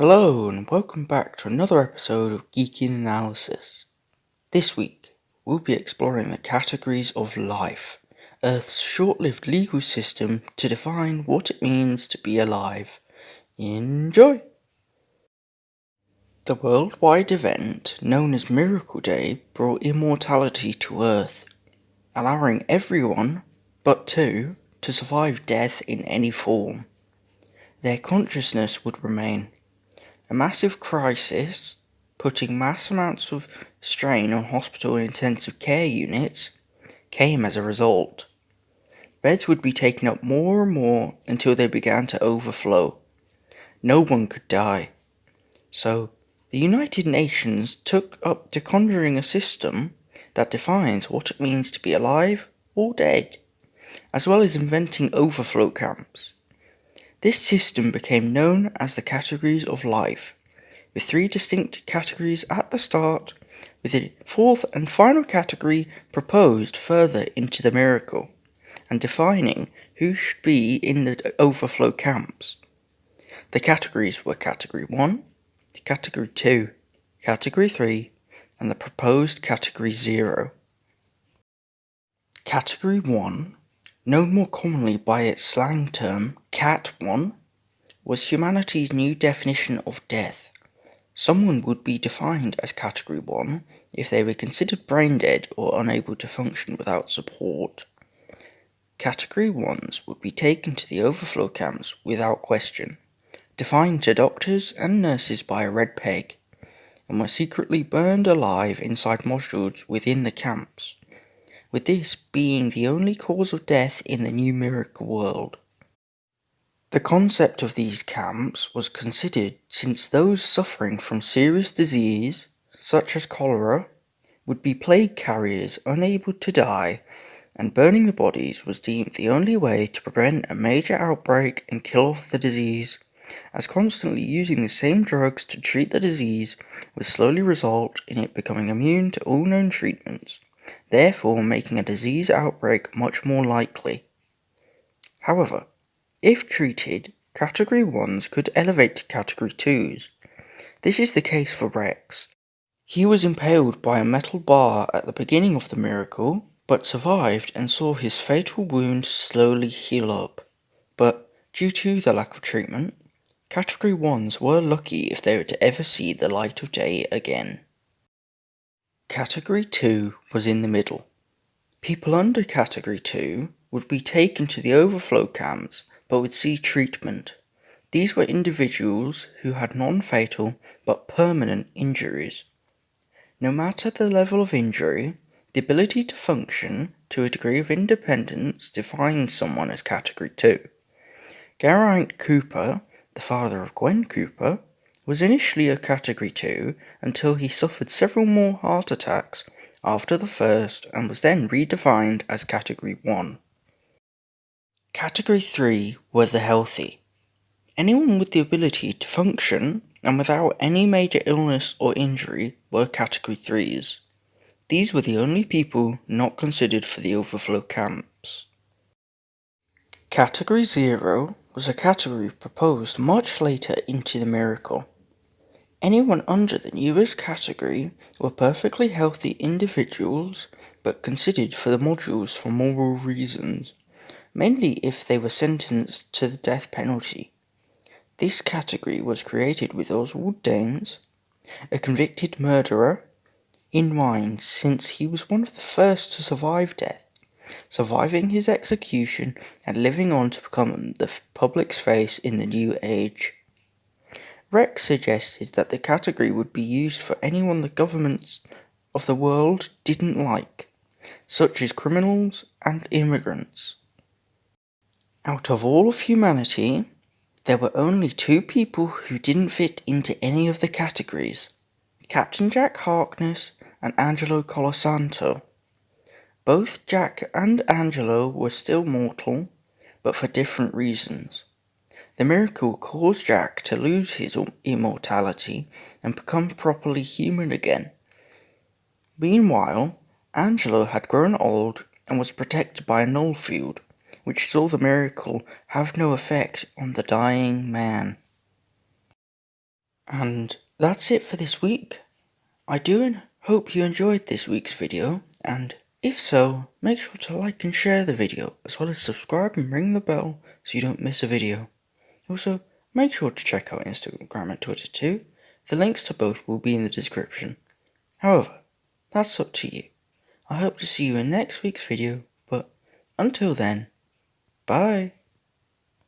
Hello and welcome back to another episode of Geeky Analysis. This week, we'll be exploring the categories of life, Earth's short-lived legal system to define what it means to be alive. Enjoy! The worldwide event known as Miracle Day brought immortality to Earth, allowing everyone but two to survive death in any form. Their consciousness would remain. A massive crisis, putting mass amounts of strain on hospital and intensive care units, came as a result. Beds would be taken up more and more until they began to overflow. No one could die. So, the United Nations took up to conjuring a system that defines what it means to be alive or dead, as well as inventing overflow camps. This system became known as the categories of life, with three distinct categories at the start, with a fourth and final category proposed further into the miracle, and defining who should be in the overflow camps. The categories were Category 1, Category 2, Category 3, and the proposed Category 0. Category 1, known more commonly by its slang term Cat 1, was humanity's new definition of death. Someone would be defined as Category 1 if they were considered brain dead or unable to function without support. Category 1s would be taken to the overflow camps without question, defined to doctors and nurses by a red peg, and were secretly burned alive inside modules within the camps, with this being the only cause of death in the new miracle world. The concept of these camps was considered since those suffering from serious disease, such as cholera, would be plague carriers unable to die, and burning the bodies was deemed the only way to prevent a major outbreak and kill off the disease, as constantly using the same drugs to treat the disease would slowly result in it becoming immune to all known treatments, therefore making a disease outbreak much more likely. However, if treated, Category 1s could elevate to Category 2s. This is the case for Rex. He was impaled by a metal bar at the beginning of the miracle, but survived and saw his fatal wound slowly heal up. But, due to the lack of treatment, Category 1s were lucky if they were to ever see the light of day again. Category 2 was in the middle. People under Category 2 would be taken to the overflow camps but would see treatment. These were individuals who had non-fatal but permanent injuries. No matter the level of injury, the ability to function to a degree of independence defines someone as Category 2. Geraint Cooper, the father of Gwen Cooper, was initially a Category 2 until he suffered several more heart attacks after the first and was then redefined as Category 1. Category 3 were the healthy. Anyone with the ability to function and without any major illness or injury were Category 3s. These were the only people not considered for the overflow camps. Category 0 was a category proposed much later into the miracle. Anyone under the newest category were perfectly healthy individuals but considered for the modules for moral reasons, mainly if they were sentenced to the death penalty. This category was created with Oswald Danes, a convicted murderer, in mind since he was one of the first to survive death, surviving his execution and living on to become the public's face in the new age. Rex suggested that the category would be used for anyone the governments of the world didn't like, such as criminals and immigrants. Out of all of humanity, there were only two people who didn't fit into any of the categories: Captain Jack Harkness and Angelo Colasanto. Both Jack and Angelo were still mortal, but for different reasons. The miracle caused Jack to lose his immortality and become properly human again. Meanwhile, Angelo had grown old and was protected by a null field, which saw the miracle have no effect on the dying man. And that's it for this week. I do hope you enjoyed this week's video, and if so, make sure to like and share the video, as well as subscribe and ring the bell so you don't miss a video. Also, make sure to check out Instagram and Twitter too. The links to both will be in the description. However, that's up to you. I hope to see you in next week's video, but until then, bye!